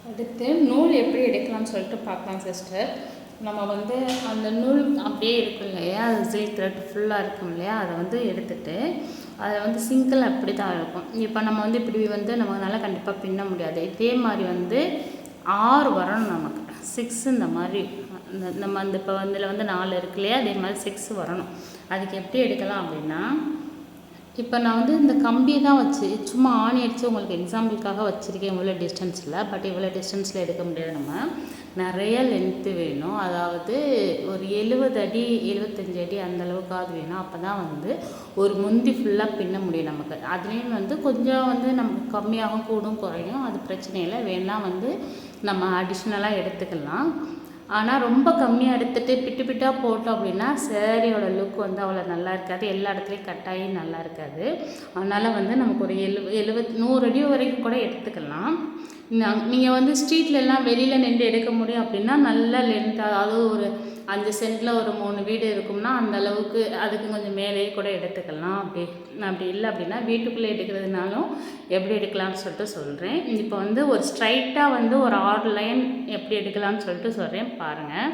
அடுத்து நூல் எப்படி எடுக்கலாம்னு சொல்லிட்டு பார்க்கலாம் சிஸ்டர். நம்ம வந்து அந்த நூல் அப்படியே இருக்கும் இல்லையா, அது சில்க் த்ரெட் ஃபுல்லாக இருக்கும் இல்லையா, அதை வந்து எடுத்துகிட்டு அதை வந்து சிங்கிள் அப்படி தான் இருக்கும். இப்போ நம்ம வந்து இப்படி வந்து நம்மளால் கண்டிப்பாக பின்ன முடியாது. இதே மாதிரி வந்து 6 வரணும் நமக்கு, 6 இந்த மாதிரி நம்ம அந்த இப்போ இதில் வந்து 4 இருக்கு இல்லையா, அதே மாதிரி 6 வரணும். அதுக்கு எப்படி எடுக்கலாம் அப்படின்னா, இப்போ நான் வந்து இந்த கம்பி தான் வச்சு சும்மா ஆணி அடித்து உங்களுக்கு எக்ஸாம்பிளுக்காக வச்சுருக்கேன் இவ்வளோ டிஸ்டன்ஸில். பட் இவ்வளோ டிஸ்டன்ஸில் எடுக்க முடியாது, நம்ம நிறைய லென்த்து வேணும். அதாவது ஒரு 70 அடி 75 அடி அந்தளவுக்காவது வேணும். அப்போ தான் வந்து ஒரு முந்தி ஃபுல்லாக பின்ன முடியும் நமக்கு. அதுலேயும் வந்து கொஞ்சம் வந்து நமக்கு கம்மியாகவும் கூடும் குறையும், அது பிரச்சனை இல்லை. வேணால் வந்து நம்ம அடிஷ்னலாக எடுத்துக்கலாம். ஆனால் ரொம்ப கம்மியாக எடுத்துகிட்டு பிட்டு பிட்டாக போட்டோம் அப்படின்னா சேரீயோட லுக் வந்து அவ்வளோ நல்லா இருக்காது, எல்லா இடத்துலையும் கட்டாயி நல்லா இருக்காது. அதனால் வந்து நமக்கு ஒரு 100 அடி வரைக்கும் கூட எடுத்துக்கலாம். நீங்கள் வந்து ஸ்ட்ரீட்லலாம் வெளியில் நின்று எடுக்க முடியும் அப்படின்னா நல்ல லென்த், அதாவது ஒரு 5 சென்டில் ஒரு 3 வீடு இருக்கும்னா அந்த அளவுக்கு அதுக்கு கொஞ்சம் மேலேயே கூட எடுத்துக்கலாம். அப்படி இல்லை அப்படின்னா வீட்டுக்குள்ளே எடுக்கிறதுனாலும் எப்படி எடுக்கலாம்னு சொல்லிட்டு சொல்கிறேன். இப்போ வந்து ஒரு ஸ்ட்ரைட்டாக வந்து ஒரு 6 லைன் எப்படி எடுக்கலாம்னு சொல்லிட்டு சொல்கிறேன் பாருங்கள்.